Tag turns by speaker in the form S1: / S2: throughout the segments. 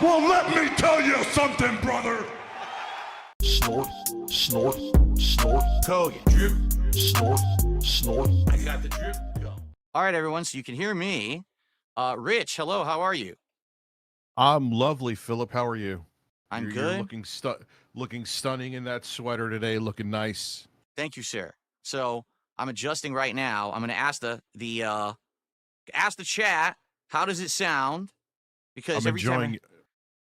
S1: Well, let me tell you something, brother.
S2: Snort, snort, snort.
S3: Kogan. Drip.
S2: Snort, snort.
S3: I got the drip. Go.
S4: All right, everyone. So you can hear me. Rich, hello. How are you?
S5: I'm lovely, Philip. How are you?
S4: I'm
S5: You're
S4: good.
S5: looking stunning in that sweater today. Looking nice.
S4: Thank you, sir. So I'm adjusting right now. I'm going to ask ask the chat. How does it sound? Because
S5: I'm
S4: every time.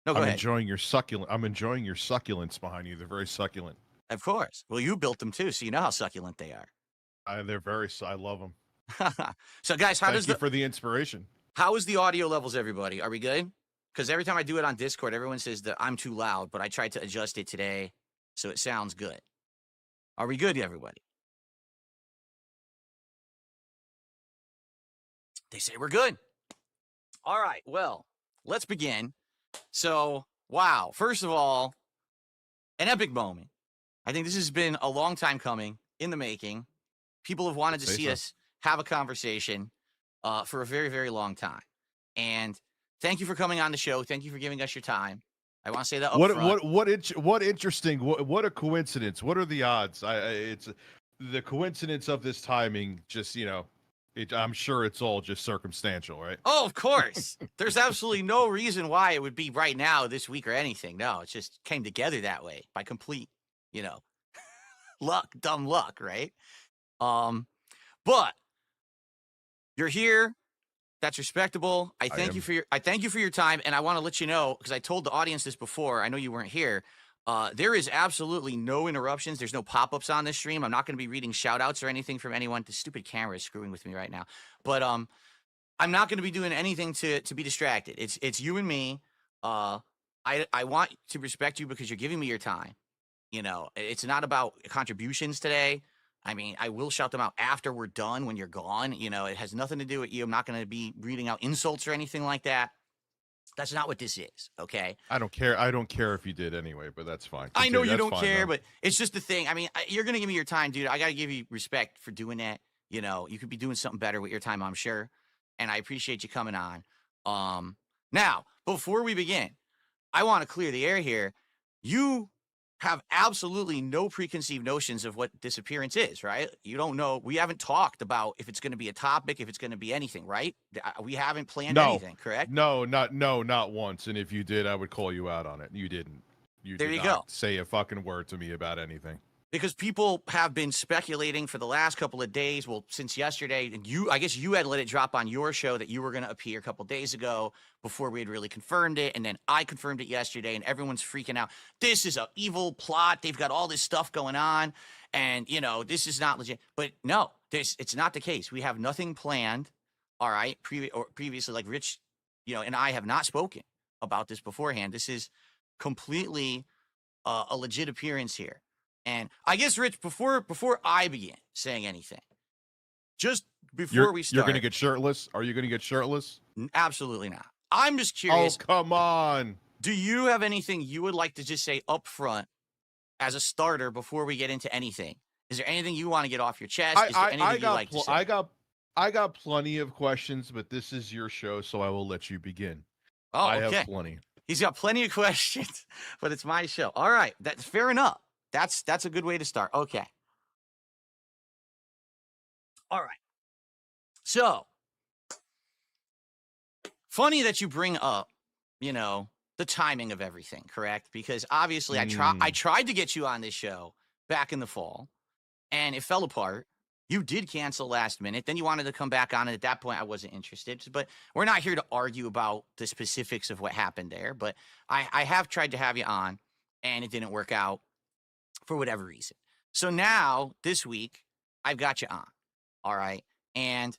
S4: No, go
S5: I'm
S4: ahead.
S5: enjoying your succulent. I'm enjoying your succulents behind you. They're very succulent.
S4: Of course. Well, you built them too, so you know how succulent they are.
S5: I love them.
S4: So, guys,
S5: Thank you for the inspiration.
S4: how is the audio levels, everybody? Are we good? Because every time I do it on Discord, everyone says that I'm too loud, but I tried to adjust it today so it sounds good. Are we good, everybody? They say we're good. All right, well, let's begin. So, wow. First of all, an epic moment. I think this has been a long time coming, in the making. People have wanted to see us have a conversation for a very, very long time. And thank you for coming on the show. Thank you for giving us your time. I want to say that up front.
S5: What interesting. What a coincidence. What are the odds? It's the coincidence of this timing. Just I'm sure it's all just circumstantial, right?
S4: Oh, of course. There's absolutely no reason why it would be right now, this week, or anything. No, it just came together that way by complete, dumb luck, right? But you're here. That's respectable. I thank you for your time, and I want to let you know, because I told the audience this before. I know you weren't here. There is absolutely no interruptions. There's no pop-ups on this stream. I'm not going to be reading shout-outs or anything from anyone. The stupid camera is screwing with me right now. But I'm not going to be doing anything to be distracted. It's you and me. I want to respect you because you're giving me your time. It's not about contributions today. I mean, I will shout them out after we're done when you're gone. It has nothing to do with you. I'm not going to be reading out insults or anything like that. That's not what this is, okay?
S5: I don't care. I don't care if you did anyway, but that's fine.
S4: I know you don't care,
S5: though.
S4: but it's just the thing. I mean, you're going to give me your time, dude. I got to give you respect for doing that. You could be doing something better with your time, I'm sure. And I appreciate you coming on. Now, before we begin, I want to clear the air here. You have absolutely no preconceived notions of what this appearance is, right? You don't know. We haven't talked about if it's going to be a topic, if it's going to be anything, right? We haven't planned anything, correct?
S5: No, not once. And if you did, I would call you out on it. You didn't.
S4: There you go.
S5: Say a fucking word to me about anything.
S4: Because people have been speculating for the last couple of days, well, since yesterday, and I guess you had let it drop on your show that you were going to appear a couple of days ago before we had really confirmed it, and then I confirmed it yesterday, and everyone's freaking out. This is an evil plot. They've got all this stuff going on, and, this is not legit. But no, it's not the case. We have nothing planned, all right, previously, like Rich, and I have not spoken about this beforehand. This is completely a legit appearance here. And I guess, Rich, before I begin saying anything, just before we start.
S5: You're going to get shirtless? Are you going to get shirtless?
S4: Absolutely not. I'm just curious.
S5: Oh, come on.
S4: Do you have anything you would like to just say up front as a starter before we get into anything? Is there anything you want to get off your chest? Is there anything you'd like to say?
S5: I got plenty of questions, but this is your show, so I will let you begin.
S4: Oh, okay.
S5: I have plenty.
S4: He's got plenty of questions, but it's my show. All right. That's fair enough. That's a good way to start. Okay. All right. So, funny that you bring up, the timing of everything, correct? Because obviously I tried to get you on this show back in the fall, and it fell apart. You did cancel last minute. Then you wanted to come back on, and at that point I wasn't interested. But we're not here to argue about the specifics of what happened there. But I have tried to have you on, and it didn't work out for whatever reason. So now, this week, I've got you on, all right? And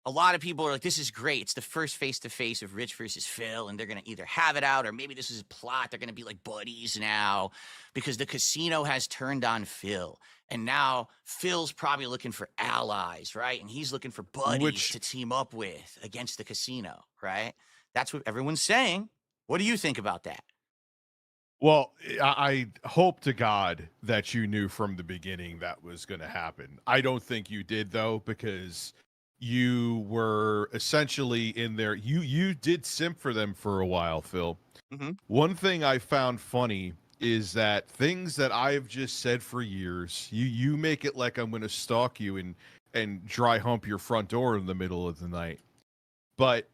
S4: a lot of people are like, this is great. It's the first face-to-face of Rich versus Phil, and they're going to either have it out, or maybe this is a plot. They're going to be like buddies now because the casino has turned on Phil. And now Phil's probably looking for allies, right? And he's looking for buddies to team up with against the casino, right? That's what everyone's saying. What do you think about that?
S5: Well, I hope to God that you knew from the beginning that was going to happen. I don't think you did, though, because you were essentially in there. You did simp for them for a while, Phil.
S4: Mm-hmm.
S5: One thing I found funny is that things that I've just said for years, you make it like I'm going to stalk you and dry hump your front door in the middle of the night. But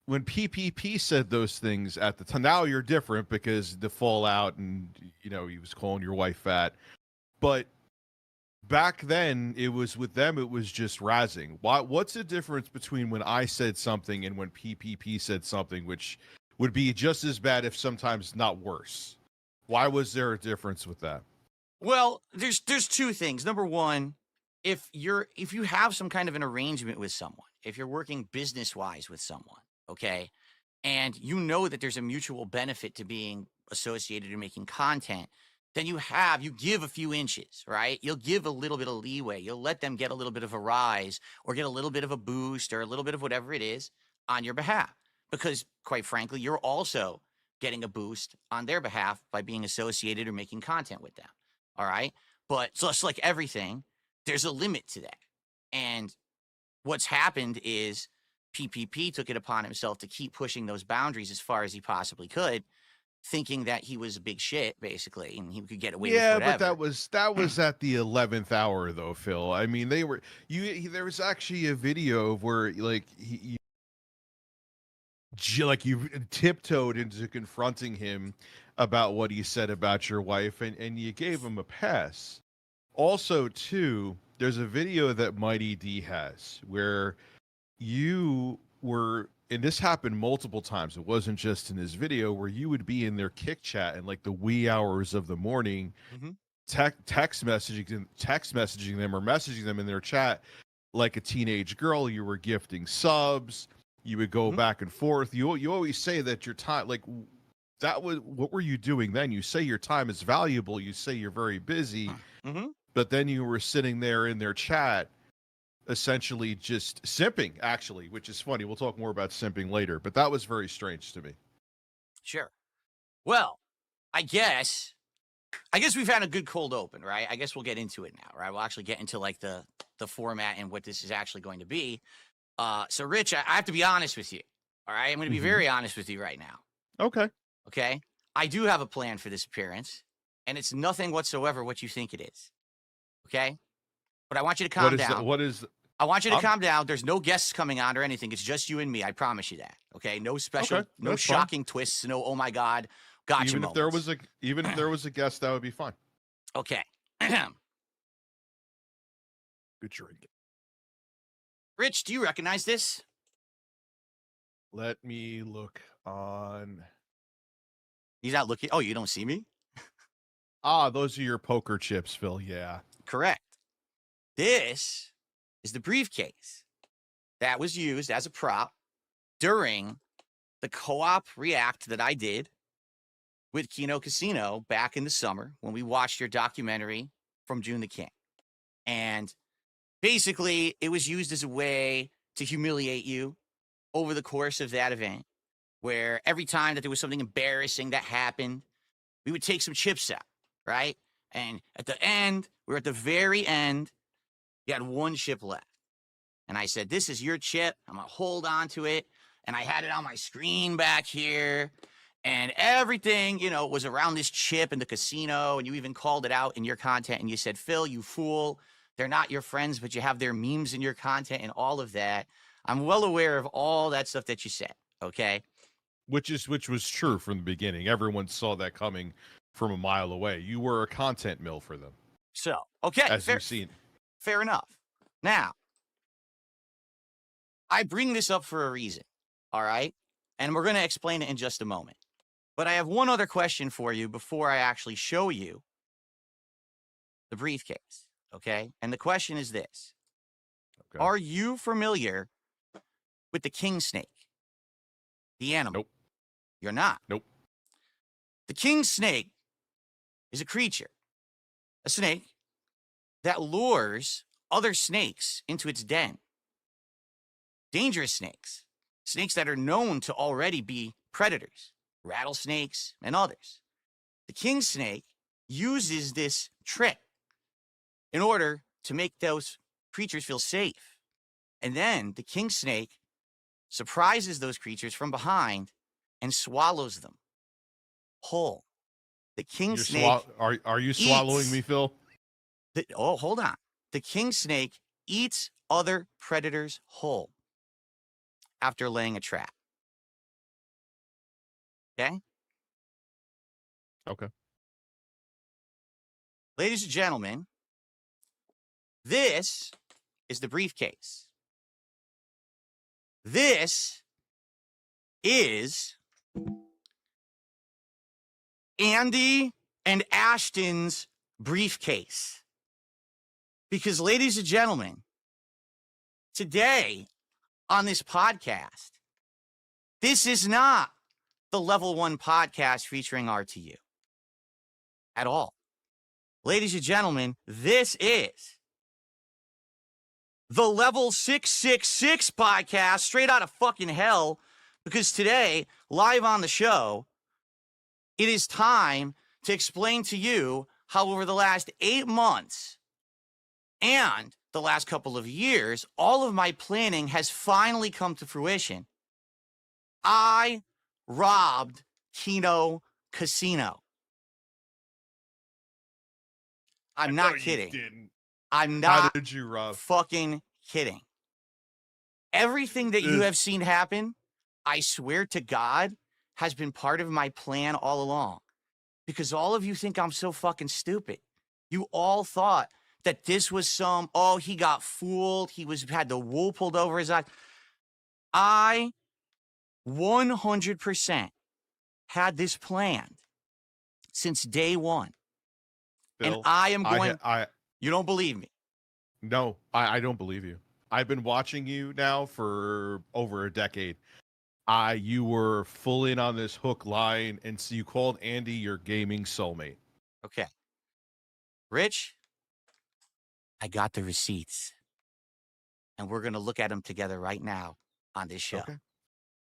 S5: when PPP said those things at the time, now you're different because the fallout and he was calling your wife fat. But back then, it was with them, it was just razzing. What's the difference between when I said something and when PPP said something, which would be just as bad, if sometimes not worse? Why was there a difference with that?
S4: Well, there's two things. Number one, if you have some kind of an arrangement with someone, if you're working business wise with someone, okay, and you know that there's a mutual benefit to being associated or making content, then you give a few inches, right? You'll give a little bit of leeway. You'll let them get a little bit of a rise or get a little bit of a boost or a little bit of whatever it is on your behalf. Because quite frankly, you're also getting a boost on their behalf by being associated or making content with them. All right. But just like everything, there's a limit to that. And what's happened is PPP took it upon himself to keep pushing those boundaries as far as he possibly could, thinking that he was a big shit, basically, and he could get away with whatever.
S5: Yeah, but that was at the 11th hour, though, Phil. I mean, there was actually a video of where like you tiptoed into confronting him about what he said about your wife, and you gave him a pass. Also, too, there's a video that Mighty D has where you were, and this happened multiple times. It wasn't just in his video, where you would be in their kick chat in like the wee hours of the morning, text messaging them or messaging them in their chat like a teenage girl. You were gifting subs. You would go back and forth. You always say that your time, like that was, what were you doing then? You say your time is valuable. You say you're very busy, but then you were sitting there in their chat, essentially just simping, actually, which is funny. We'll talk more about simping later, but that was very strange to me.
S4: Sure. Well, I guess we've had a good cold open, right? I guess we'll get into it now, right? We'll actually get into like the format and what this is actually going to be. So Rich, I have to be honest with you. All right. I'm going to be very honest with you right now. Okay. I do have a plan for this appearance, and it's nothing whatsoever what you think it is. Okay. But I want you to calm down. I want you to calm down. There's no guests coming on or anything. It's just you and me. I promise you that. Okay. No special, no shocking twists. No, oh my God. Gotcha.
S5: Even if there was a guest, that would be fine.
S4: Okay.
S5: Good drink.
S4: Rich, do you recognize this?
S5: Let me look on.
S4: He's not looking. Oh, you don't see me?
S5: Those are your poker chips, Phil. Yeah.
S4: Correct. This is the briefcase that was used as a prop during the co-op react that I did with Kino Casino back in the summer when we watched your documentary from June the King. And basically, it was used as a way to humiliate you over the course of that event, where every time that there was something embarrassing that happened, we would take some chips out, right? And at the end, we're at the very end, you had one chip left. And I said, this is your chip. I'm going to hold on to it. And I had it on my screen back here. And everything, was around this chip in the casino. And you even called it out in your content. And you said, Phil, you fool. They're not your friends, but you have their memes in your content and all of that. I'm well aware of all that stuff that you said, okay?
S5: Which was true from the beginning. Everyone saw that coming from a mile away. You were a content mill for them.
S4: So, okay.
S5: As you've seen.
S4: Fair enough. Now, I bring this up for a reason, all right? And we're going to explain it in just a moment. But I have one other question for you before I actually show you the briefcase, okay? And the question is this. Okay. Are you familiar with the king snake? The animal?
S5: Nope.
S4: You're not?
S5: Nope.
S4: The king snake is a creature, a snake, that lures other snakes into its den. Dangerous snakes, snakes that are known to already be predators, rattlesnakes, and others. The king snake uses this trick in order to make those creatures feel safe. And then the king snake surprises those creatures from behind and swallows them whole. The king snake
S5: Are you swallowing
S4: eats
S5: me, Phil?
S4: hold on. The king snake eats other predators whole after laying a trap. Okay?
S5: Okay.
S4: Ladies and gentlemen, this is the briefcase. This is Andy and Ashton's briefcase. Because, ladies and gentlemen, today on this podcast, this is not the Level 1 podcast featuring RTU at all. Ladies and gentlemen, this is the Level 666 podcast straight out of fucking hell. Because today, live on the show, it is time to explain to you how over the last 8 months and the last couple of years, all of my planning has finally come to fruition. I robbed Kino Casino. I'm not kidding. I'm not
S5: How did you rob?
S4: fucking kidding. Everything that you have seen happen, I swear to God, has been part of my plan all along. Because all of you think I'm so fucking stupid. You all thought that this was he got fooled. Had the wool pulled over his eyes. I 100% had this planned since day one.
S5: Phil,
S4: and I am going...
S5: I
S4: You don't believe me?
S5: No, I don't believe you. I've been watching you now for over a decade. You were full in on this hook line, and so you called Andy your gaming soulmate.
S4: Okay. Rich, I got the receipts. And we're going to look at them together right now on this show.
S5: Okay.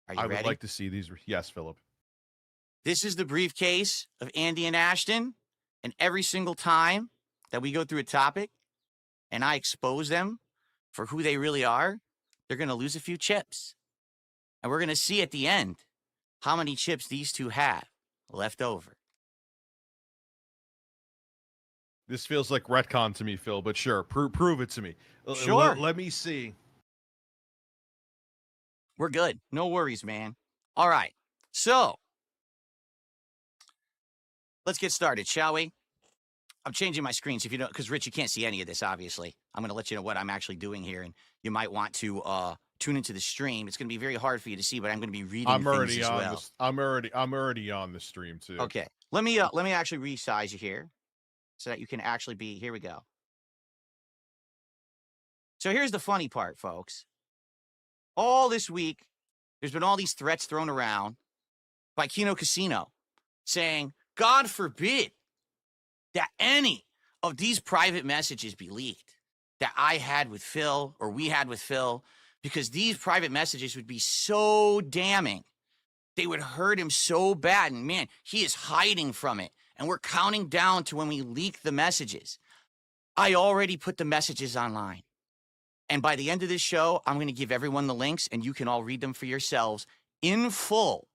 S4: Are you
S5: I
S4: ready?
S5: would like to see these. Yes, Philip.
S4: This is the briefcase of Andy and Ashton. And every single time that we go through a topic and I expose them for who they really are, they're going to lose a few chips. And we're going to see at the end how many chips these two have left over.
S5: This feels like retcon to me, Phil, but sure, prove it to me.
S4: Sure.
S5: Let me see.
S4: We're good. No worries, man. All right. So let's get started, shall we? I'm changing my screen so if you don't, because Rich, you can't see any of this, obviously. I'm going to let you know what I'm actually doing here, and you might want to tune into the stream. It's going to be very hard for you to see, but I'm going to be reading things as well.
S5: I'm already on the stream too.
S4: Okay. Let me actually resize you here so that you can actually be. Here we go. So here's the funny part, folks. All this week, there's been all these threats thrown around by Kino Casino saying, God forbid that any of these private messages be leaked that I had with Phil or we had with Phil, because these private messages would be so damning. They would hurt him so bad. And man, he is hiding from it. And we're counting down to when we leak the messages. I already put the messages online. And by the end of this show, I'm going to give everyone the links and you can all read them for yourselves in full.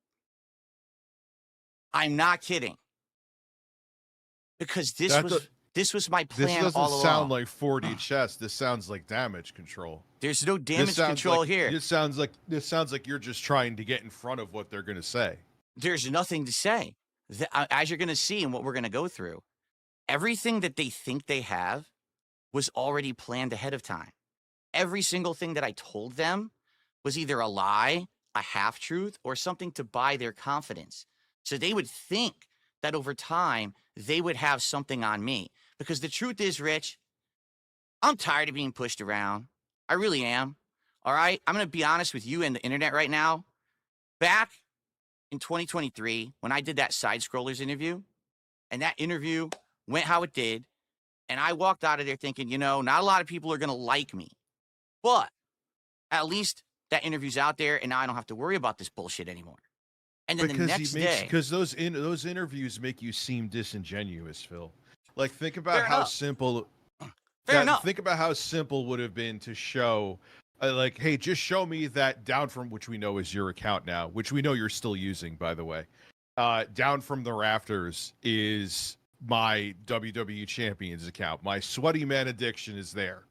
S4: I'm not kidding. Because this was my plan all along.
S5: This doesn't sound like 4D chess. This sounds like damage control.
S4: There's no damage control here.
S5: This sounds like you're just trying to get in front of what they're going to say.
S4: There's nothing to say. As you're going to see and what we're going to go through, everything that they think they have was already planned ahead of time. Every single thing that I told them was either a lie, a half-truth, or something to buy their confidence. So they would think that over time, they would have something on me. Because the truth is, Rich, I'm tired of being pushed around. I really am. All right? I'm going to be honest with you and the internet right now. Back in 2023, when I did that Side Scrollers interview, and that interview went how it did, and I walked out of there thinking, not a lot of people are going to like me. But at least that interview's out there, and now I don't have to worry about this bullshit anymore. And then the next day,
S5: because those interviews make you seem disingenuous, Phil. Like, think about how simple.
S4: Fair enough.
S5: Think about how simple would have been to show like, hey, just show me that down from, which we know is your account now, which we know you're still using, by the way. Down from the rafters is my WWE Champions account. My sweaty man addiction is there.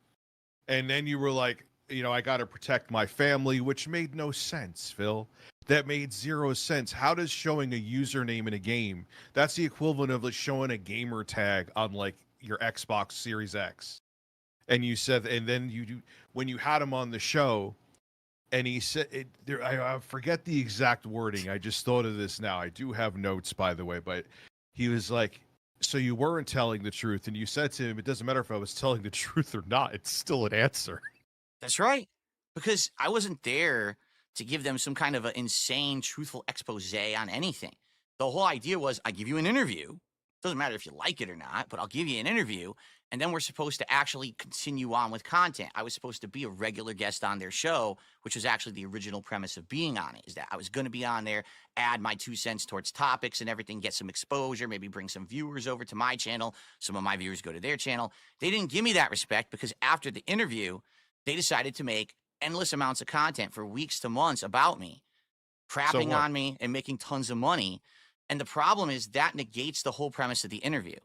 S5: And then you were like, you know, I got to protect my family, which made no sense, Phil. That made zero sense. How does showing a username in a game, that's the equivalent of like showing a gamer tag on like your Xbox Series X. And you said, and then when you had him on the show, and he said, I forget the exact wording. I just thought of this now. I do have notes, by the way, but he was like, so you weren't telling the truth. And you said to him, it doesn't matter if I was telling the truth or not. It's still an answer.
S4: That's right. Because I wasn't there to give them some kind of an insane, truthful expose on anything. The whole idea was I give you an interview. Doesn't matter if you like it or not, but I'll give you an interview. And then we're supposed to actually continue on with content. I was supposed to be a regular guest on their show, which was actually the original premise of being on it, is that I was going to be on there, add my 2 cents towards topics and everything, get some exposure, maybe bring some viewers over to my channel. Some of my viewers go to their channel. They didn't give me that respect because after the interview, they decided to make endless amounts of content for weeks to months about me, crapping on me and making tons of money. And the problem is that negates the whole premise of the interview.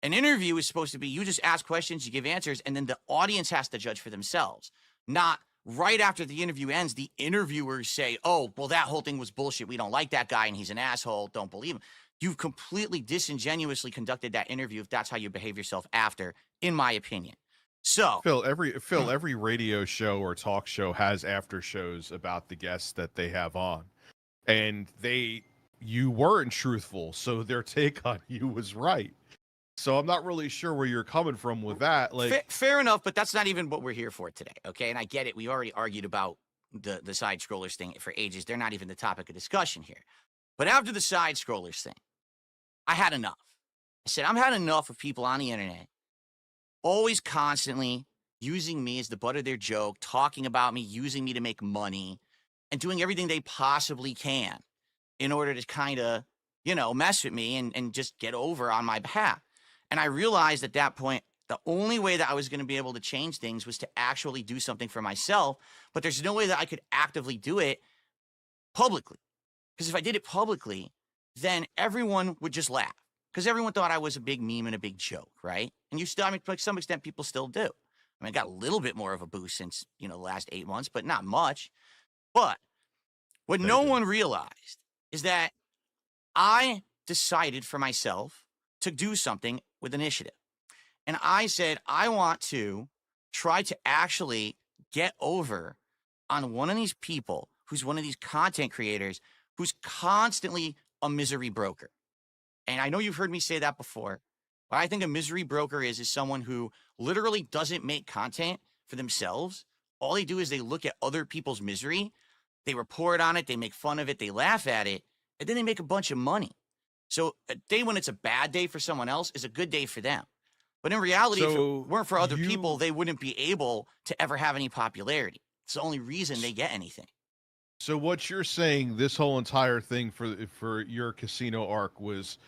S4: An interview is supposed to be you just ask questions, you give answers, and then the audience has to judge for themselves. Not right after the interview ends, the interviewers say, oh, well, that whole thing was bullshit. We don't like that guy and he's an asshole. Don't believe him. You've completely disingenuously conducted that interview if that's how you behave yourself after, in my opinion. So
S5: Phil, every radio show or talk show has after shows about the guests that they have on. And you weren't truthful, so their take on you was right. So I'm not really sure where you're coming from with that. Like,
S4: fair enough, but that's not even what we're here for today, okay? And I get it. We already argued about the side scrollers thing for ages. They're not even the topic of discussion here. But after the side scrollers thing, I had enough. I said, I've had enough of people on the internet always constantly using me as the butt of their joke, talking about me, using me to make money, and doing everything they possibly can in order to kind of, mess with me and just get over on my behalf. And I realized at that point, the only way that I was going to be able to change things was to actually do something for myself. But there's no way that I could actively do it publicly. Because if I did it publicly, then everyone would just laugh. Because everyone thought I was a big meme and a big joke, right? And to some extent, people still do. I mean, I got a little bit more of a boost since, the last 8 months, but not much. But what no one realized is that I decided for myself to do something with initiative. And I said, I want to try to actually get over on one of these people who's one of these content creators who's constantly a misery broker. And I know you've heard me say that before. What I think a misery broker is someone who literally doesn't make content for themselves. All they do is they look at other people's misery, they report on it, they make fun of it, they laugh at it, and then they make a bunch of money. So a day when it's a bad day for someone else is a good day for them. But in reality, if it weren't for other people, they wouldn't be able to ever have any popularity. It's the only reason they get anything.
S5: So what you're saying, this whole entire thing for your casino arc was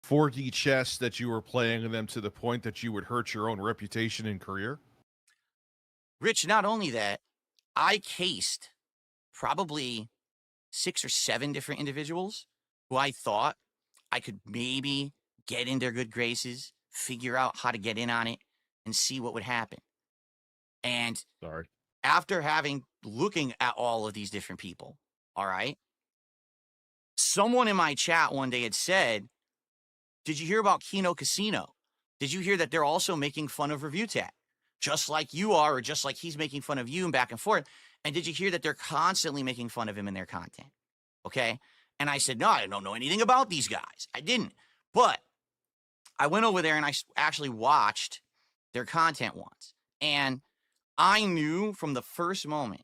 S5: 4D chess that you were playing them to the point that you would hurt your own reputation and career?
S4: Rich, not only that, I cased probably 6 or 7 different individuals who I thought I could maybe get in their good graces, figure out how to get in on it, and see what would happen. And after looking at all of these different people, all right, someone in my chat one day had said, did you hear about Kino Casino? Did you hear that they're also making fun of Reviewtech? Just like you are, or just like he's making fun of you and back and forth. And did you hear that they're constantly making fun of him in their content? Okay. And I said, no, I don't know anything about these guys. I didn't. But I went over there and I actually watched their content once. And I knew from the first moment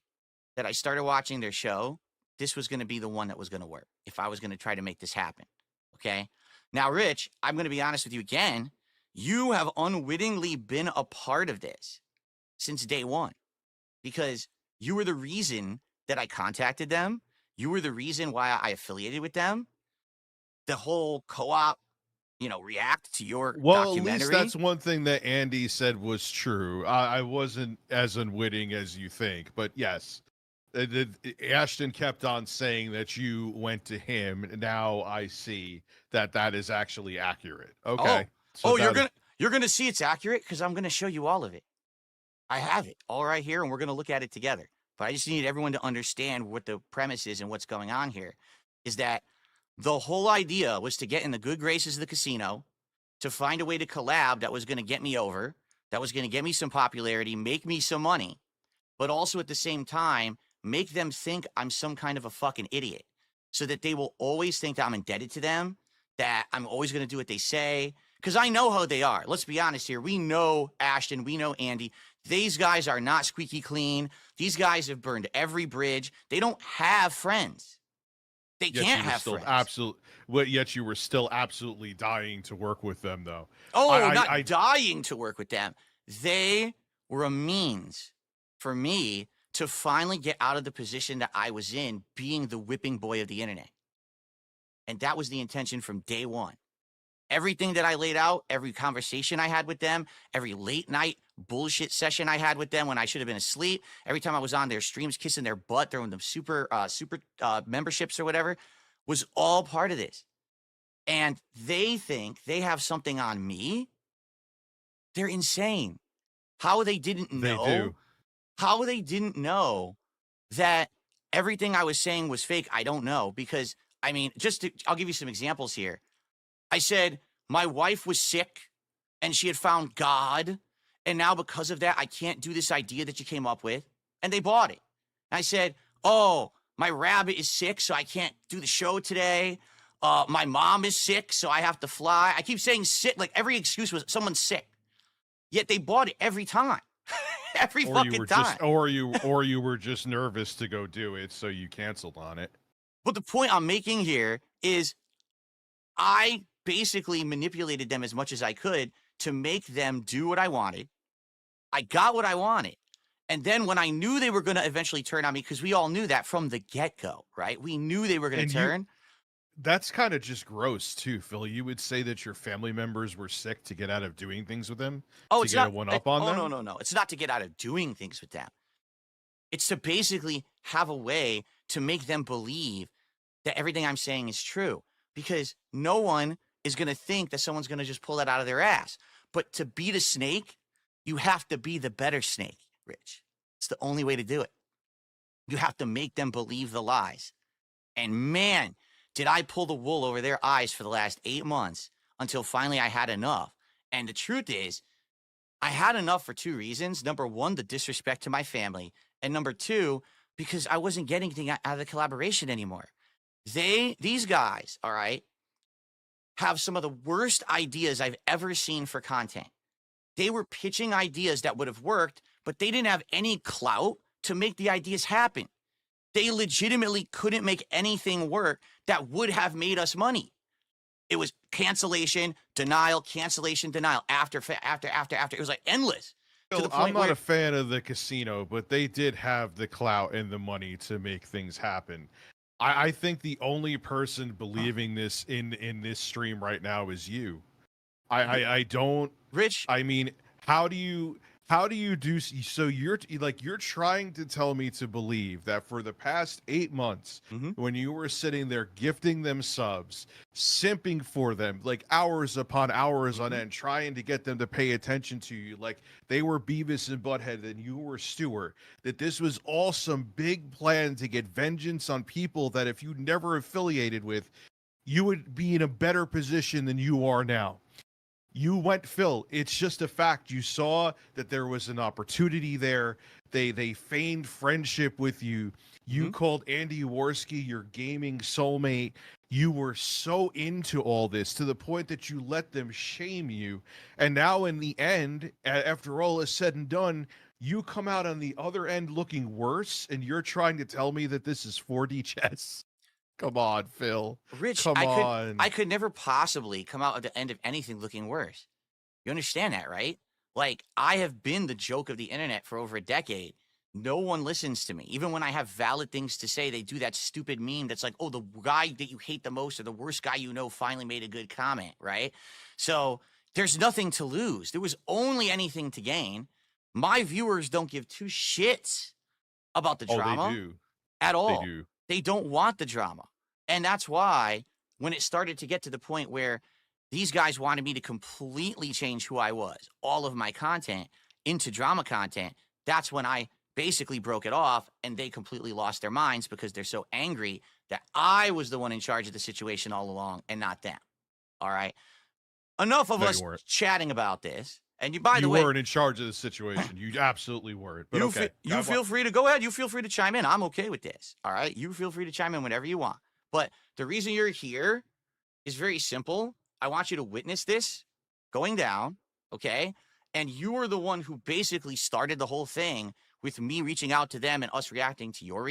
S4: that I started watching their show, this was going to be the one that was going to work if I was going to try to make this happen. Okay. Now, Rich, I'm going to be honest with you again. You have unwittingly been a part of this since day one because you were the reason that I contacted them. You were the reason why I affiliated with them. The whole co-op react to your
S5: Well, at
S4: documentary.
S5: least that's one thing that Andy said was true. I wasn't as unwitting as you think, but yes, Ashton kept on saying that you went to him. And now I see that that is actually accurate. Okay.
S4: Oh, you're gonna see it's accurate because I'm gonna show you all of it. I have it all right here, and we're gonna look at it together. But I just need everyone to understand what the premise is and what's going on here. Is that the whole idea was to get in the good graces of the casino, to find a way to collab that was going to get me over, that was going to get me some popularity, make me some money, but also at the same time, make them think I'm some kind of a fucking idiot so that they will always think that I'm indebted to them, that I'm always going to do what they say. Because I know how they are. Let's be honest here. We know Ashton. We know Andy. These guys are not squeaky clean. These guys have burned every bridge. They don't have friends. They can't have friends.
S5: Yet you were still absolutely dying to work with them, though.
S4: Oh, not dying to work with them. They were a means for me to finally get out of the position that I was in, being the whipping boy of the internet. And that was the intention from day one. Everything that I laid out, every conversation I had with them, every late night bullshit session I had with them when I should have been asleep, every time I was on their streams kissing their butt, throwing them super memberships or whatever, was all part of this. And they think they have something on me. They're insane. How they didn't know.
S5: They do.
S4: How they didn't know that everything I was saying was fake, I don't know. Because, I mean, I'll give you some examples here. I said, my wife was sick and she had found God. And now because of that, I can't do this idea that you came up with. And they bought it. And I said, oh, my rabbit is sick, so I can't do the show today. My mom is sick, so I have to fly. I keep saying sick, like every excuse was someone's sick. Yet they bought it every time. Every fucking time.
S5: Or you were just nervous to go do it, so you canceled on it.
S4: But the point I'm making here is I basically manipulated them as much as I could to make them do what I wanted. I got what I wanted. And then when I knew they were going to eventually turn on me, because we all knew that from the get-go, right? We knew they were going to turn.
S5: That's kind of just gross, too, Phil. You would say that your family members were sick to get out of doing things with them?
S4: Oh,
S5: to get a one-up on them?
S4: No. It's not to get out of doing things with them. It's to basically have a way to make them believe that everything I'm saying is true. Because no one is going to think that someone's going to just pull that out of their ass. But to beat a snake, you have to be the better snake, Rich. It's the only way to do it. You have to make them believe the lies. And man, did I pull the wool over their eyes for the last 8 months until finally I had enough. And the truth is, I had enough for 2 reasons. Number 1, the disrespect to my family. And number 2, because I wasn't getting anything out of the collaboration anymore. These guys, all right, have some of the worst ideas I've ever seen for content. They were pitching ideas that would have worked, but they didn't have any clout to make the ideas happen. They legitimately couldn't make anything work that would have made us money. It was cancellation, denial, cancellation, denial, after. It was like endless.
S5: I'm not a fan of the casino, but they did have the clout and the money to make things happen. I think the only person believing this in this stream right now is you. I don't,
S4: Rich.
S5: I mean, how do you do so? You're trying to tell me to believe that for the past 8 months, when you were sitting there gifting them subs, simping for them like hours upon hours on end, trying to get them to pay attention to you like they were Beavis and Butthead and you were Stewart, that this was all some big plan to get vengeance on people that if you never affiliated with, you would be in a better position than you are now. You went, Phil, it's just a fact. You saw that there was an opportunity there. They feigned friendship with you. You called Andy Worski your gaming soulmate. You were so into all this to the point that you let them shame you. And now in the end, after all is said and done, you come out on the other end looking worse, and you're trying to tell me that this is 4D chess. Come on, Phil.
S4: Rich, I could never possibly come out at the end of anything looking worse. You understand that, right? Like, I have been the joke of the internet for over a decade. no one listens to me. Even when I have valid things to say, they do that stupid meme that's like, oh, the guy that you hate the most or the worst guy you know finally made a good comment, right? So there's nothing to lose. There was only anything to gain. My viewers don't give two shits about the drama
S5: They do.
S4: at all.
S5: They do.
S4: They don't want the drama. And that's why when it started to get to the point where these guys wanted me to completely change who I was, all of my content into drama content, that's when I basically broke it off, and they completely lost their minds because they're so angry that I was the one in charge of the situation all along and not them. All right. Enough of
S5: No, you
S4: us
S5: weren't.
S4: chatting about this. And you, by the
S5: You
S4: way,
S5: weren't in charge of the situation. You absolutely weren't. But okay.
S4: you feel free to go ahead. You feel free to chime in. I'm okay with this. All right. You feel free to chime in whenever you want. But the reason you're here is very simple. I want you to witness this going down. Okay. And you were the one who basically started the whole thing with me reaching out to them and us reacting to your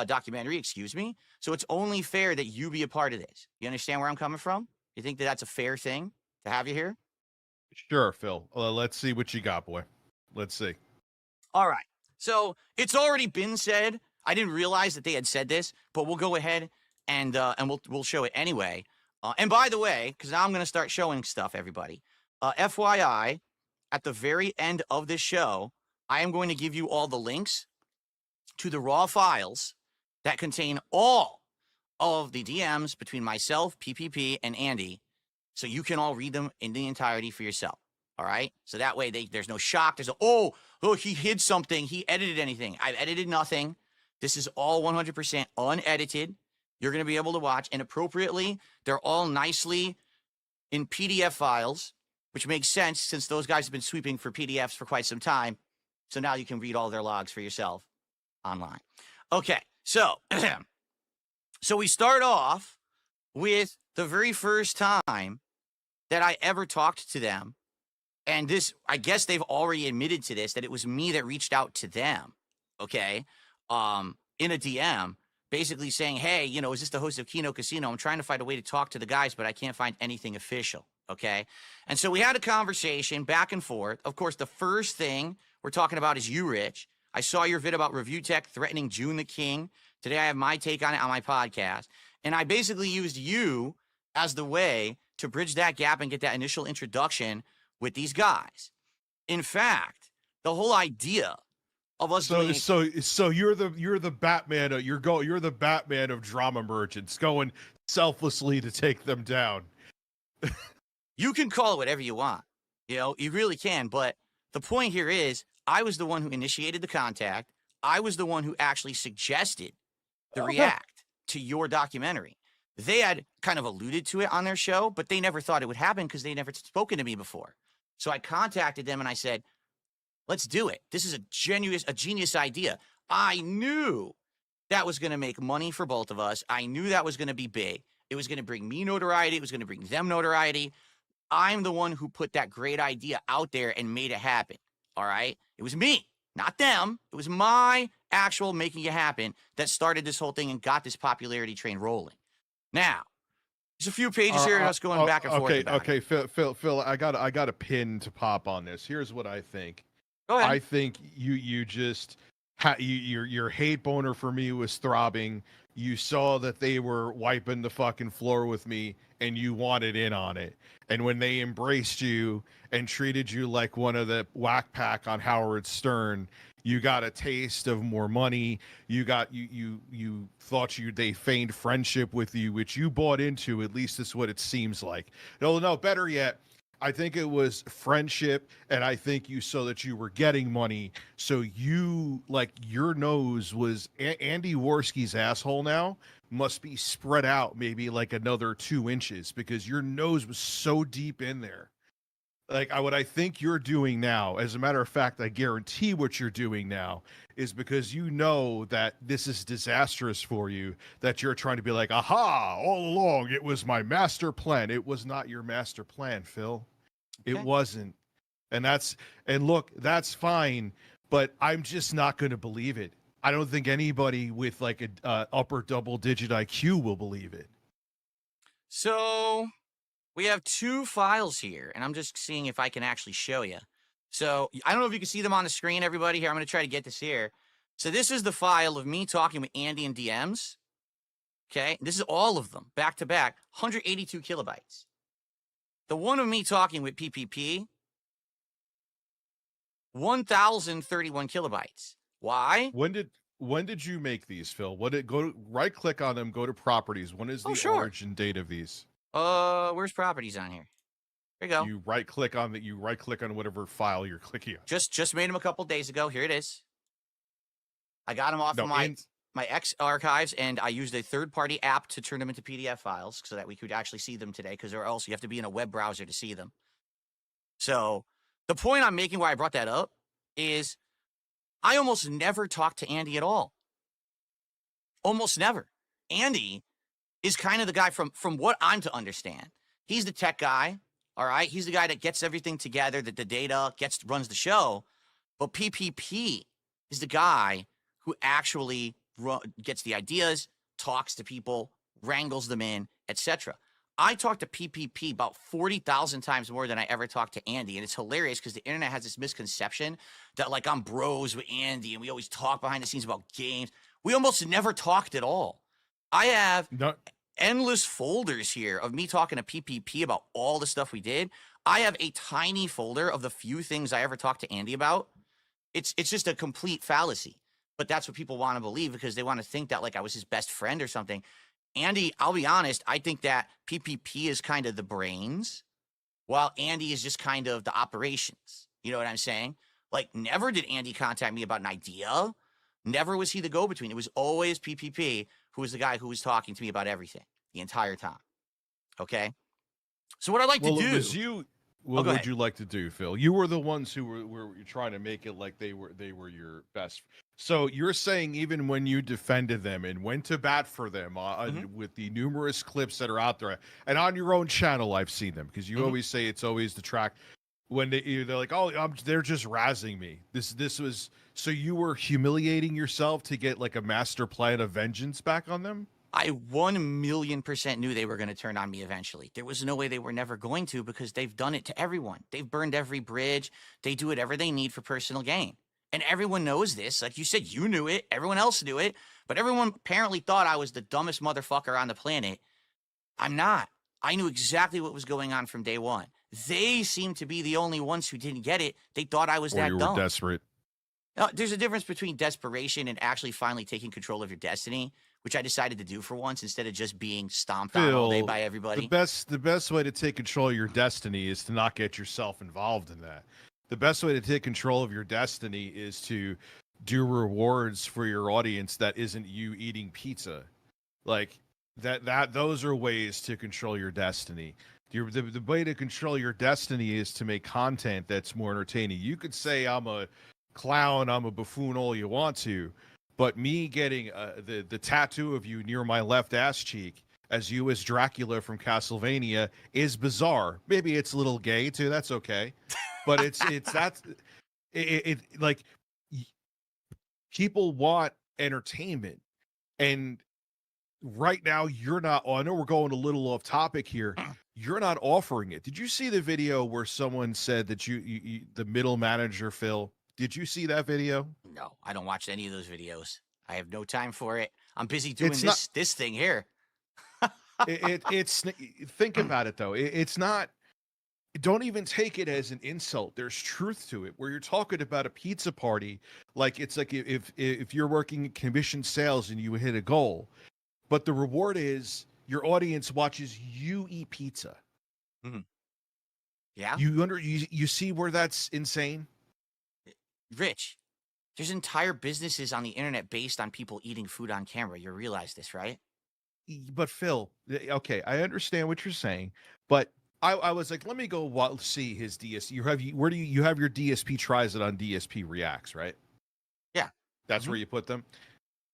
S4: documentary, excuse me. So it's only fair that you be a part of this. You understand where I'm coming from? You think that that's a fair thing to have you here?
S5: Sure, Phil. Let's see what you got, boy. Let's see.
S4: All right. So it's already been said. I didn't realize that they had said this, but we'll go ahead and we'll show it anyway. And by the way, because now I'm going to start showing stuff, everybody. FYI, at the very end of this show, I am going to give you all the links to the raw files that contain all of the DMs between myself, PPP, and Andy, so you can all read them in the entirety for yourself. All right? So that way there's no shock. There's oh, he hid something. He edited anything. I've edited nothing. This is all 100% unedited. You're going to be able to watch. And appropriately, they're all nicely in PDF files, which makes sense since those guys have been sweeping for PDFs for quite some time. So now you can read all their logs for yourself online. Okay, so so we start off with the very first time that I ever talked to them. And this, I guess they've already admitted to this, that it was me that reached out to them, okay, in a DM, basically saying, hey, is this the host of Kino Casino? I'm trying to find a way to talk to the guys, but I can't find anything official, okay? And so we had a conversation back and forth. Of course, the first thing we're talking about is you, Rich. I saw your vid about Review Tech threatening June the King. Today I have my take on it on my podcast. And I basically used you as the way to bridge that gap and get that initial introduction with these guys. In fact, the whole idea of us doing
S5: so you're the Batman. You're the Batman of drama merchants, going selflessly to take them down.
S4: You can call it whatever you want. You really can. But the point here is, I was the one who initiated the contact. I was the one who actually suggested the react to your documentary. They had kind of alluded to it on their show, but they never thought it would happen because they never spoken to me before. So I contacted them and I said, let's do it. This is a genius idea. I knew that was going to make money for both of us. I knew that was going to be big. It was going to bring me notoriety. It was going to bring them notoriety. I'm the one who put that great idea out there and made it happen. All right? It was me, not them. It was my actual making it happen that started this whole thing and got this popularity train rolling. Now, there's a few pages here and us going back and forth.
S5: Okay, Phil, I got a pin to pop on this. Here's what I think.
S4: Go ahead.
S5: I think you just your hate boner for me was throbbing. You saw that they were wiping the fucking floor with me, and you wanted in on it. And when they embraced you and treated you like one of the whack pack on Howard Stern, you got a taste of more money. You thought they feigned friendship with you, which you bought into. At least that's what it seems like. No, better yet, I think it was friendship, and I think you saw that you were getting money. So you, like, your nose was Andy Worski's asshole now must be spread out maybe like another 2 inches because your nose was so deep in there. Like, what I think you're doing now, as a matter of fact, I guarantee what you're doing now is because you know that this is disastrous for you, that you're trying to be like, aha, all along, it was my master plan. It was not your master plan, Phil.
S4: Okay.
S5: It wasn't. And look, that's fine, but I'm just not going to believe it. I don't think anybody with like a upper double-digit IQ will believe it.
S4: So we have 2 files here, and I'm just seeing if I can actually show you. So I don't know if you can see them on the screen, everybody. Here, I'm going to try to get this here. So this is the file of me talking with Andy in DMs. Okay, this is all of them back to back, 182 kilobytes. The one of me talking with PPP, 1,031 kilobytes. Why?
S5: When did you make these, Phil? What did go to right click on them, go to properties. When is the origin date of these?
S4: Where's properties on here? There you go.
S5: You right click on whatever file you're clicking on.
S4: Just made them a couple days ago. Here it is. I got them off of my X archives, and I used a third-party app to turn them into PDF files so that we could actually see them today, because or else you have to be in a web browser to see them. So the point I'm making why I brought that up is I almost never talk to Andy at all. Almost never. Andy is kind of the guy from what I'm to understand. He's the tech guy, all right? He's the guy that gets everything together, that the data runs the show. But PPP is the guy who actually gets the ideas, talks to people, wrangles them in, etc. I talk to PPP about 40,000 times more than I ever talk to Andy. And it's hilarious because the internet has this misconception that like I'm bros with Andy and we always talk behind the scenes about games. We almost never talked at all. I have endless folders here of me talking to PPP about all the stuff we did. I have a tiny folder of the few things I ever talked to Andy about. It's just a complete fallacy. But that's what people want to believe because they want to think that like I was his best friend or something. Andy, I'll be honest, I think that PPP is kind of the brains, while Andy is just kind of the operations. You know what I'm saying? Like, never did Andy contact me about an idea. Never was he the go-between. It was always PPP who was the guy who was talking to me about everything the entire time. Okay? So what I'd like to do...
S5: It was you... What would you like to do, Phil? You were the ones who were trying to make it like they were your best. So you're saying even when you defended them and went to bat for them with the numerous clips that are out there, and on your own channel, I've seen them because you always say it's always the track when they're like, oh, they're just razzing me. This was so you were humiliating yourself to get like a master plan of vengeance back on them.
S4: I 1,000,000% knew they were going to turn on me eventually. There was no way they were never going to because they've done it to everyone. They've burned every bridge. They do whatever they need for personal gain. And everyone knows this. Like you said, you knew it. Everyone else knew it. But everyone apparently thought I was the dumbest motherfucker on the planet. I'm not. I knew exactly what was going on from day one. They seemed to be the only ones who didn't get it. They thought I was that dumb.
S5: Or you were desperate.
S4: There's a difference between desperation and actually finally taking control of your destiny, which I decided to do for once instead of just being stomped on all day by everybody.
S5: The best way to take control of your destiny is to not get yourself involved in that. The best way to take control of your destiny is to do rewards for your audience that isn't you eating pizza. Like those are ways to control your destiny. The way to control your destiny is to make content that's more entertaining. You could say I'm a clown, I'm a buffoon all you want to, but me getting the tattoo of you near my left ass cheek as you as Dracula from Castlevania is bizarre. Maybe it's a little gay too, that's okay. But it's like people want entertainment, and right now you're not. I know we're going a little off topic here. You're not offering it. Did you see the video where someone said that you the middle manager, Phil? Did you see that video?
S4: No, I don't watch any of those videos. I have no time for it. I'm busy doing this thing here.
S5: It's think about it though. It's not. Don't even take it as an insult. There's truth to it. Where you're talking about a pizza party, like it's like if you're working in commission sales and you hit a goal, but the reward is your audience watches you eat pizza.
S4: Mm-hmm. Yeah.
S5: You see where that's insane?
S4: Rich, there's entire businesses on the internet based on people eating food on camera. You realize this, right?
S5: But Phil, okay, I understand what you're saying, but I was like, let me go see his DSP. You have your DSP tries it on DSP Reacts, right?
S4: Yeah.
S5: That's where you put them.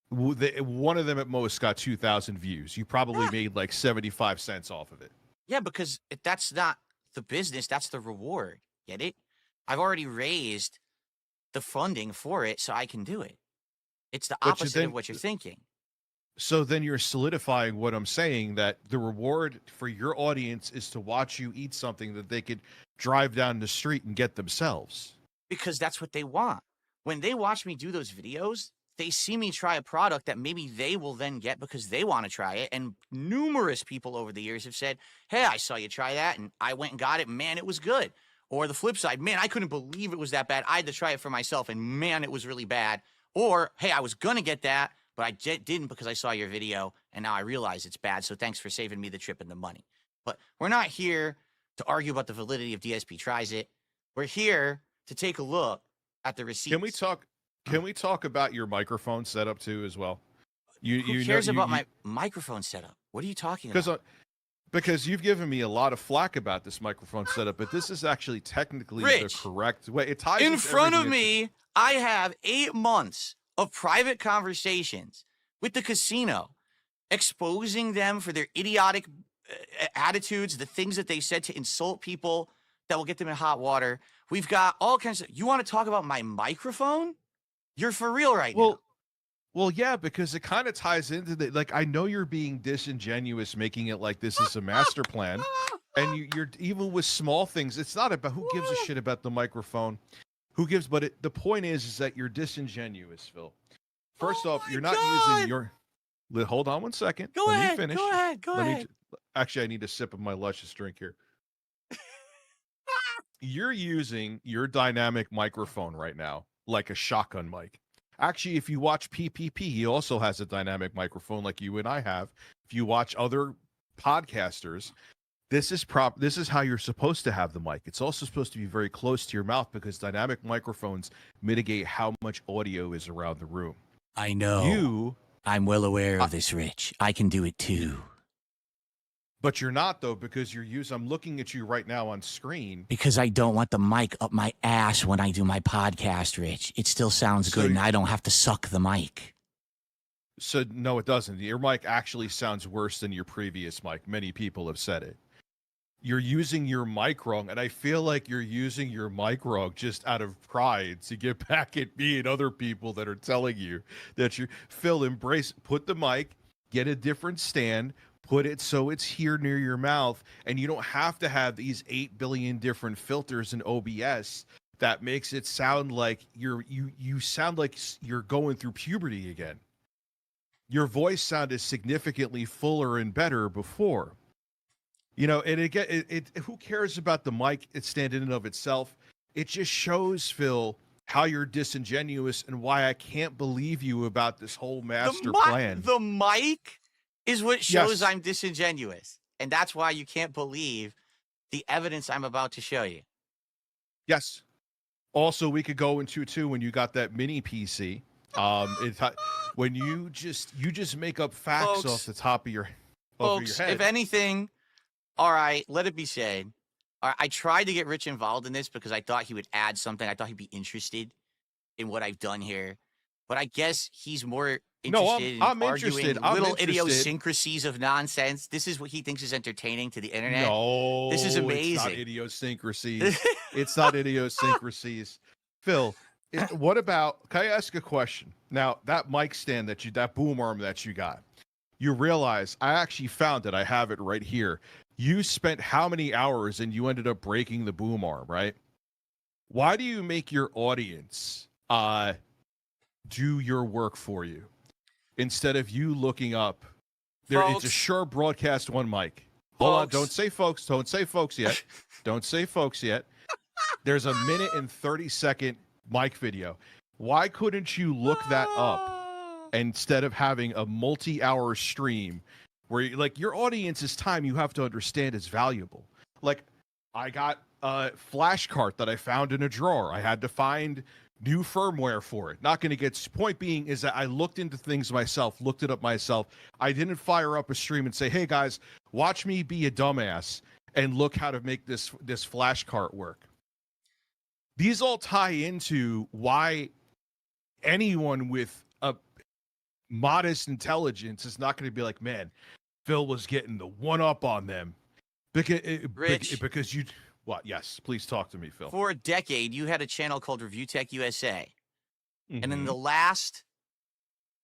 S5: One of them at most got 2,000 views. You probably made like 75 cents off of it.
S4: Yeah, because that's not the business. That's the reward. Get it? I've already raised the funding for it, so I can do it. It's the opposite of what you're thinking.
S5: So then you're solidifying what I'm saying, that the reward for your audience is to watch you eat something that they could drive down the street and get themselves.
S4: because that's what they want. When they watch me do those videos, they see me try a product that maybe they will then get because they want to try it. And numerous people over the years have said, hey, I saw you try that and I went and got it. Man, it was good. Or the flip side, man, I couldn't believe it was that bad. I had to try it for myself and man, it was really bad. Or, hey, I was going to get that, but I didn't because I saw your video and now I realize it's bad. So thanks for saving me the trip and the money. But we're not here to argue about the validity of DSP Tries It. We're here to take a look at the receipts.
S5: Can we talk about your microphone setup too as well?
S4: Who cares about my microphone setup? What are you talking about?
S5: Because you've given me a lot of flack about this microphone setup, but this is actually technically the correct way. It ties
S4: in front of me. I have 8 months of private conversations with the casino, exposing them for their idiotic attitudes, the things that they said to insult people that will get them in hot water. We've got all kinds of. You want to talk about my microphone? You're for real right now.
S5: Well, yeah, because it kind of ties into the, like, I know you're being disingenuous, making it like this is a master plan, and you're even with small things. It's not about who gives a shit about the microphone, but the point is that you're disingenuous, Phil. First off, you're not using your. Hold on one second. Let me finish.
S4: Go ahead.
S5: Actually, I need a sip of my luscious drink here. You're using your dynamic microphone right now like a shotgun mic. Actually, if you watch PPP, he also has a dynamic microphone like you and I have. If you watch other podcasters, this is how you're supposed to have the mic. It's also supposed to be very close to your mouth because dynamic microphones mitigate how much audio is around the room.
S4: I know. I'm well aware of this, Rich. I can do it too.
S5: But you're not, though, because I'm looking at you right now on screen.
S4: Because I don't want the mic up my ass when I do my podcast, Rich. It still sounds good, and I don't have to suck the mic.
S5: So, no, it doesn't. Your mic actually sounds worse than your previous mic. Many people have said it. You're using your mic wrong, and I feel like you're using your mic wrong just out of pride to get back at me and other people that are telling you that Phil, put the mic, get a different stand, put it so it's here near your mouth, and you don't have to have these 8 billion different filters in OBS that makes it sound like you sound like you're going through puberty again. Your voice sounded significantly fuller and better before. And it who cares about the mic stand in and of itself? It just shows, Phil, how you're disingenuous and why I can't believe you about this whole master plan.
S4: The mic is what shows I'm disingenuous. And that's why you can't believe the evidence I'm about to show you.
S5: Yes. Also, we could go into too when you got that mini PC. When you just make up facts off the top of your head.
S4: If anything, all right, let it be said. I tried to get Rich involved in this because I thought he would add something. I thought he'd be interested in what I've done here. But I guess he's more interested in arguing little idiosyncrasies of nonsense. This is what he thinks is entertaining to the internet.
S5: No,
S4: this is amazing.
S5: It's not idiosyncrasies. It's not idiosyncrasies. Phil, can I ask a question? Now, that mic stand that boom arm that you got, you realize I actually found it. I have it right here. You spent how many hours and you ended up breaking the boom arm, right? Why do you make your audience do your work for you instead of you looking up? It's a Shure Broadcast 1 mic. Hold on, don't say folks yet. Don't say folks yet. There's a 1 and 30-second mic video. Why couldn't you look that up instead of having a multi-hour stream where your audience's time, you have to understand, is valuable? Like, I got a flash cart that I found in a drawer. I had to find new firmware for it. Not going to get. Point being is that I looked into things myself, looked it up myself. I didn't fire up a stream and say, "Hey guys, watch me be a dumbass and look how to make this flash cart work." These all tie into why anyone with a modest intelligence is not going to be like, "Man, Phil was getting the one up on them," because you. What? Yes, please talk to me, Phil.
S4: For a decade, you had a channel called Reviewtechusa. Mm-hmm. And in the last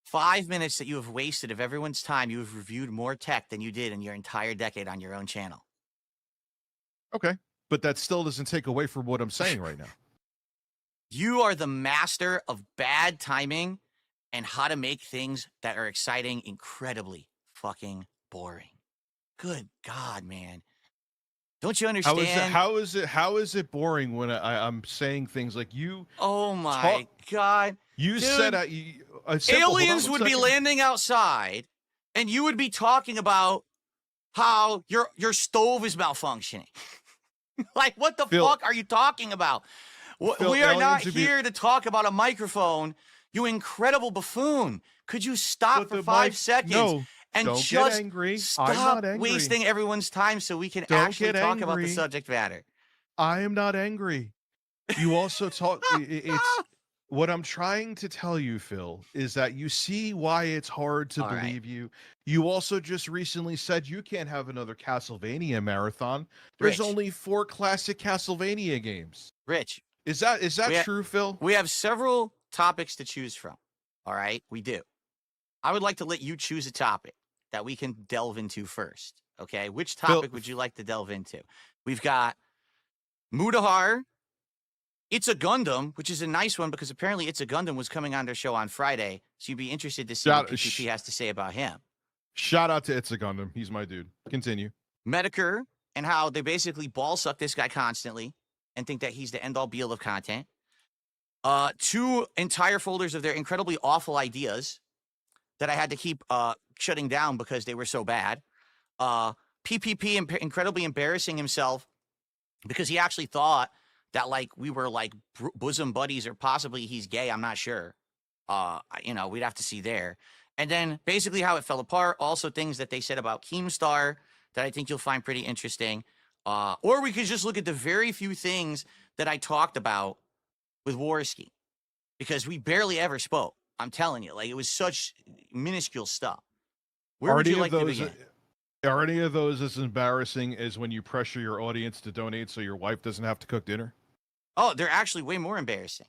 S4: 5 minutes that you have wasted of everyone's time, you have reviewed more tech than you did in your entire decade on your own channel.
S5: Okay, but that still doesn't take away from what I'm saying right now.
S4: You are the master of bad timing and how to make things that are exciting incredibly fucking boring. Good God, man. Don't you understand?
S5: How is it boring when I'm saying things like you?
S4: Oh my God.
S5: You
S4: Dude,
S5: said
S4: aliens would be landing outside and you would be talking about how your stove is malfunctioning. Like, what the
S5: Phil,
S4: fuck are you talking about?
S5: Phil,
S4: We are not
S5: aliens would be-
S4: here to talk about a microphone, you incredible buffoon. Could you stop
S5: But
S4: for
S5: the
S4: 5
S5: mic-
S4: seconds
S5: no,
S4: and
S5: don't
S4: just
S5: get angry. I'm
S4: stop
S5: not angry.
S4: wasting everyone's time so we can
S5: Don't
S4: actually
S5: get
S4: talk about the
S5: angry.
S4: subject matter?
S5: I am not angry. You also talk. It's what I'm trying to tell you, Phil, is that you see why it's hard to
S4: All right.
S5: believe you. You also just recently said you can't have another Castlevania marathon. There's
S4: Rich.
S5: only 4 classic Castlevania games.
S4: Rich,
S5: Is that
S4: We ha-
S5: true, Phil?
S4: we have several topics to choose from. All right, we do. I would like to let you choose a topic that we can delve into first. Okay, which topic would you like to delve into? We've got Mutahar. It's a Gundam, which is a nice one because apparently It's a Gundam was coming on their show on Friday, so you'd be interested to see what PPP has to say about him.
S5: Shout out to It's a Gundam. He's my dude. Continue.
S4: Medicare and how they basically ball suck this guy constantly and think that he's the end all be all of content. 2 entire folders of their incredibly awful ideas that I had to keep shutting down because they were so bad. PPP incredibly embarrassing himself because he actually thought that like we were like bosom buddies or possibly he's gay. I'm not sure. We'd have to see there. And then basically how it fell apart. Also things that they said about Keemstar that I think you'll find pretty interesting. Or we could just look at the very few things that I talked about with Warski because we barely ever spoke. I'm telling you, like it was such minuscule stuff. Where would you like to begin?
S5: Are any of those as embarrassing as when you pressure your audience to donate so your wife doesn't have to cook dinner?
S4: Oh, they're actually way more embarrassing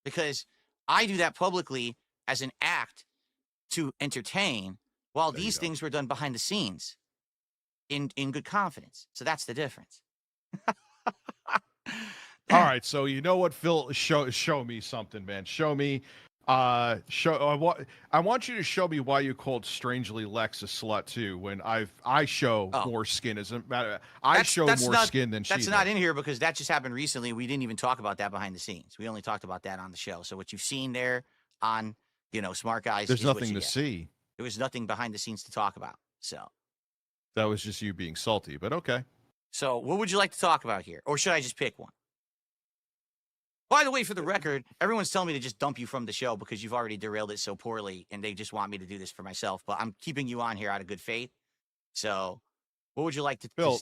S4: because I do that publicly as an act to entertain while these things were done behind the scenes in good confidence. So that's the difference.
S5: All right, so you know what, Phil? Show me something, man. Show me. I want you to show me why you called Strangely Lex a slut too. When I show more skin, as a matter, I show more skin than she.
S4: That's not in here because that just happened recently. We didn't even talk about that behind the scenes. We only talked about that on the show. So what you've seen there on Smart Guys,
S5: there's nothing to see.
S4: There was nothing behind the scenes to talk about. So
S5: that was just you being salty. But okay.
S4: So what would you like to talk about here, or should I just pick one? By the way, for the record, everyone's telling me to just dump you from the show because you've already derailed it so poorly, and they just want me to do this for myself. But I'm keeping you on here out of good faith. So, what would you like to do?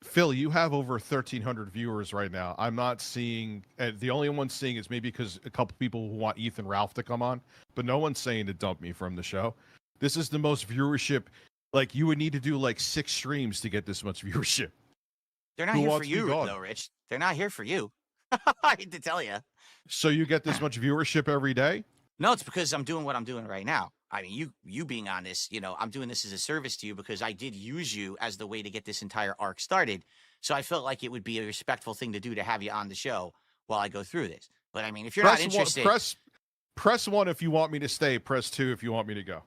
S5: Phil, you have over 1,300 viewers right now. I'm not seeing. The only one seeing is maybe because a couple people who want Ethan Ralph to come on, but no one's saying to dump me from the show. This is the most viewership. Like you would need to do like 6 streams to get this much viewership.
S4: They're not here for you, though, Rich. They're not here for you. I hate to tell you.
S5: So you get this much viewership every day?
S4: No, it's because I'm doing what I'm doing right now. I mean, you being on this, I'm doing this as a service to you because I did use you as the way to get this entire arc started. So I felt like it would be a respectful thing to do to have you on the show while I go through this. But I mean, if you're not interested,
S5: press 1 if you want me to stay. Press 2 if you want me to go.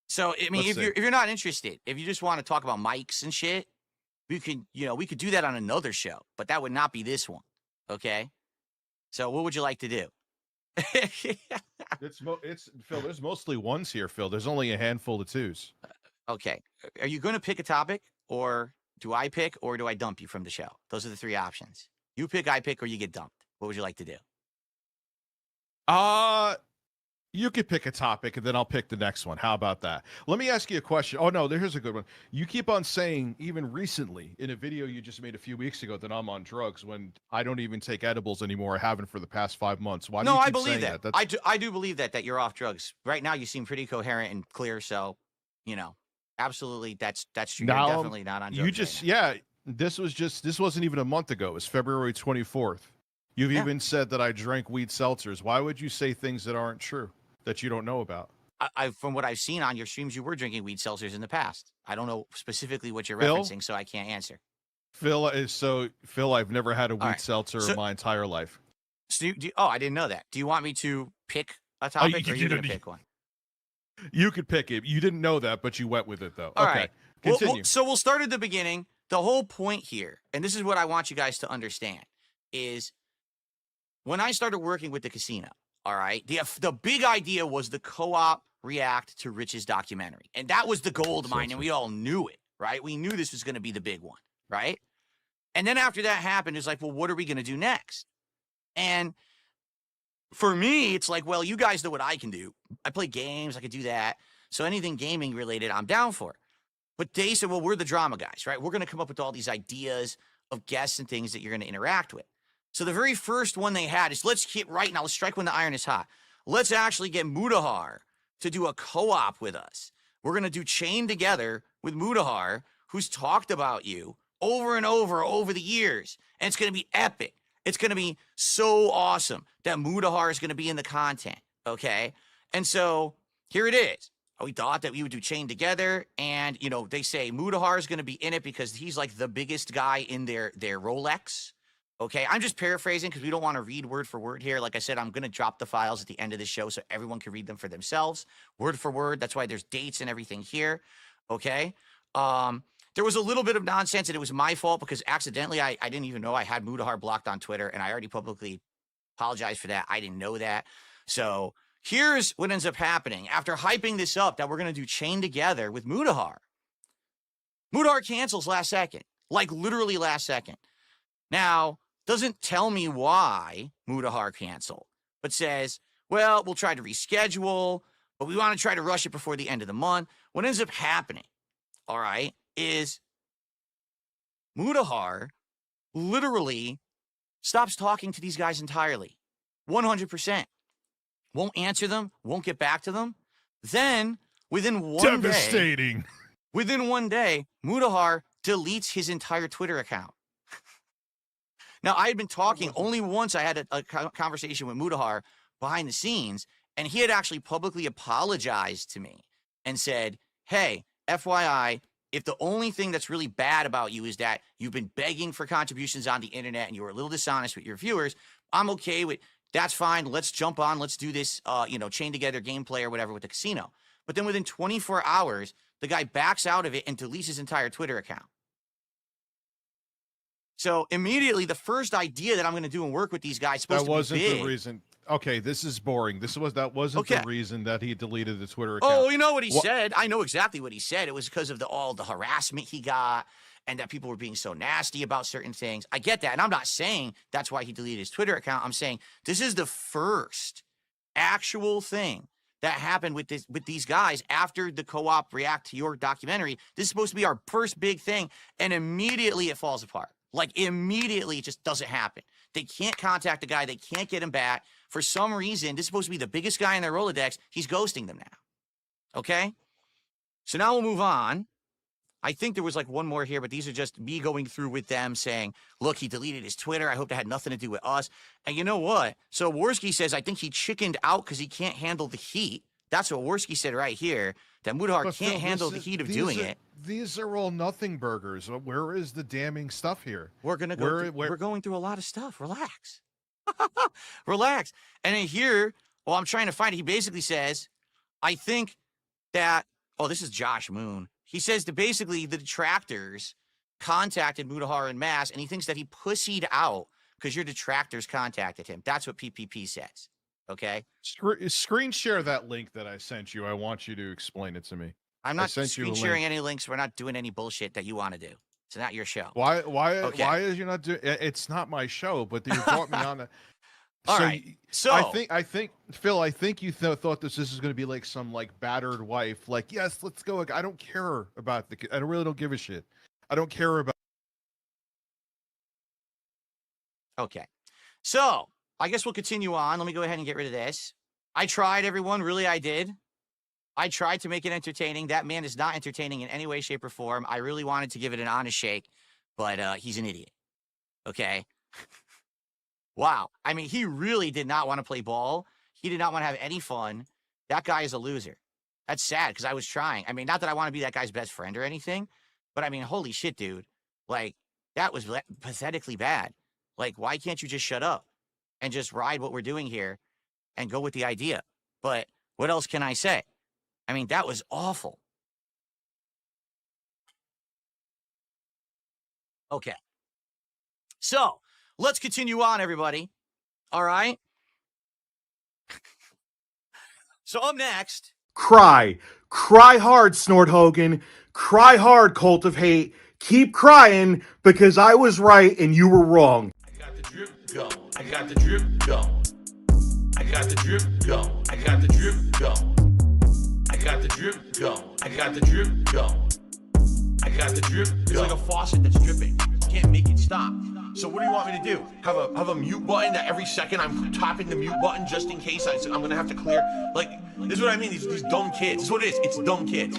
S4: So I mean, if you're not interested, if you just want to talk about mics and shit, we could do that on another show, but that would not be this one. Okay. So what would you like to do?
S5: It's Phil. There's mostly 1s here, Phil. There's only a handful of 2s.
S4: Okay. Are you going to pick a topic, or do I pick, or do I dump you from the show? Those are the 3 options. You pick, I pick, or you get dumped. What would you like to do?
S5: You could pick a topic, and then I'll pick the next one. How about that? Let me ask you a question. Oh, no, here's a good one. You keep on saying, even recently, in a video you just made a few weeks ago, that I'm on drugs when I don't even take edibles anymore. I haven't for the past 5 months. Why do you keep
S4: I believe
S5: saying
S4: that. I do believe that you're off drugs. Right now, you seem pretty coherent and clear, so, absolutely, that's true.
S5: Now,
S4: you're definitely not on drugs.
S5: This wasn't even a month ago. It was February 24th. You've even said that I drank weed seltzers. Why would you say things that aren't true, that you don't know about?
S4: From what I've seen on your streams, you were drinking weed seltzers in the past. I don't know specifically what you're referencing, so I can't answer.
S5: Phil, I've never had a weed seltzer in my entire life.
S4: So I didn't know that. Do you want me to pick a
S5: you
S4: topic, or are you
S5: didn't-
S4: going to pick one?
S5: You could pick it. You didn't know that, but you went with it though.
S4: All
S5: Okay.
S4: right. Well,
S5: Continue.
S4: so we'll start at the beginning. The whole point here, and this is what I want you guys to understand, is when I started working with the casino, all right, the big idea was the co-op react to Rich's documentary. And that was the gold mine, and we all knew it, right? We knew this was going to be the big one, right? And then after that happened, it's like, well, what are we going to do next? And for me, it's like, well, you guys know what I can do. I play games. I could do that. So anything gaming related, I'm down for. But they said, well, we're the drama guys, right? We're going to come up with all these ideas of guests and things that you're going to interact with. So the very first one they had is, let's hit right now. Let's strike when the iron is hot. Let's actually get Mutahar to do a co-op with us. We're going to do Chain Together with Mutahar, who's talked about you over and over the years. And it's going to be epic. It's going to be so awesome that Mutahar is going to be in the content, okay? And so here it is. We thought that we would do Chain Together, and, you know, they say Mutahar is going to be in it because he's like the biggest guy in their Rolex, okay? I'm just paraphrasing because we don't want to read word for word here. Like I said, I'm going to drop the files at the end of the show so everyone can read them for themselves, word for word. That's why there's dates and everything here, okay? There was a little bit of nonsense, and it was my fault because accidentally I didn't even know I had Mutahar blocked on Twitter, and I already publicly apologized for that. I didn't know that. So here's what ends up happening. After hyping this up that we're going to do Chain Together with Mutahar, Mutahar cancels last second, like literally last second. Now, doesn't tell me why Mutahar canceled, but says, well, we'll try to reschedule, but we want to try to rush it before the end of the month. What ends up happening, all right, is Mutahar literally stops talking to these guys entirely. 100%. Won't answer them, won't get back to them. Then, within one
S5: Devastating.
S4: within one day, Mutahar deletes his entire Twitter account. Now, I had been talking only once. I had a conversation with Mutahar behind the scenes, and he had actually publicly apologized to me and said, hey, FYI, if the only thing that's really bad about you is that you've been begging for contributions on the internet and you were a little dishonest with your viewers, I'm okay with, that's fine. Let's jump on. Let's do this, Chain Together gameplay or whatever with the casino. But then within 24 hours, the guy backs out of it and deletes his entire Twitter account. So immediately, the first idea that I'm going to do and work with these guys supposed
S5: That
S4: to be
S5: wasn't
S4: big.
S5: the reason. Okay, this is boring. That wasn't
S4: Okay.
S5: the reason that he deleted the Twitter account.
S4: Oh, you know what he said? I know exactly what he said. It was because of all the harassment he got and that people were being so nasty about certain things. I get that. And I'm not saying that's why he deleted his Twitter account. I'm saying this is the first actual thing that happened with these guys after the co-op react to your documentary. This is supposed to be our first big thing. And immediately it falls apart. Like immediately it just doesn't happen. They can't contact the guy. They can't get him back. For some reason, this is supposed to be the biggest guy in their Rolodex. He's ghosting them now. Okay? So now we'll move on. I think there was like one more here, but these are just me going through with them saying, look, he deleted his Twitter. I hope that had nothing to do with us. And you know what? So Worski says, I think he chickened out because he can't handle the heat. That's what Worski said right here, that Mutahar
S5: But
S4: can't handle the heat of doing it.
S5: These are all nothing burgers. Where is the damning stuff here?
S4: We're gonna go. We're going through a lot of stuff. Relax, relax. And then here, well, I'm trying to find it. He basically says, I think that. Oh, this is Josh Moon. He says that basically the detractors contacted Mutahar en masse, and he thinks that he pussied out because your detractors contacted him. That's what PPP says. Okay.
S5: Screen share that link that I sent you. I want you to explain it to me.
S4: I'm not
S5: sent you a
S4: screen sharing
S5: link.
S4: any links. We're not doing any bullshit that you want to do. It's not your show.
S5: Why
S4: Okay.
S5: why is you not doing? It's not my show, but you brought me on.
S4: All right. So
S5: I think Phil, I think you thought this is going to be like some like battered wife. Like, yes, let's go. I don't care about I really don't give a shit. I don't care about.
S4: Okay. So I guess we'll continue on. Let me go ahead and get rid of this. I tried, everyone. Really, I did. I tried to make it entertaining. That man is not entertaining in any way, shape, or form. I really wanted to give it an honest shake, but he's an idiot. Okay? Wow. I mean, he really did not want to play ball. He did not want to have any fun. That guy is a loser. That's sad because I was trying. I mean, not that I want to be that guy's best friend or anything, but I mean, holy shit, dude. Like, that was pathetically bad. Like, why can't you just shut up? and just ride what we're doing here and go with the idea. But what else can I say? I mean, that was awful. Okay. So let's continue on, everybody. All right. So I'm next.
S6: Cry. Cry hard, Snort Hogan. Cry hard, Cult of Hate. Keep crying because I was right and you were wrong.
S3: I got the drip going. I got the drip going. I got the drip going. I got the drip going. I got the drip going. I got the drip going. I got the drip going. It's like a faucet that's dripping. You can't make it stop. So what do you want me to do? Have a mute button that every second I'm tapping the mute button just in case I'm gonna have to clear? Like, this is what I mean. These dumb kids. This is what it is. It's dumb kids.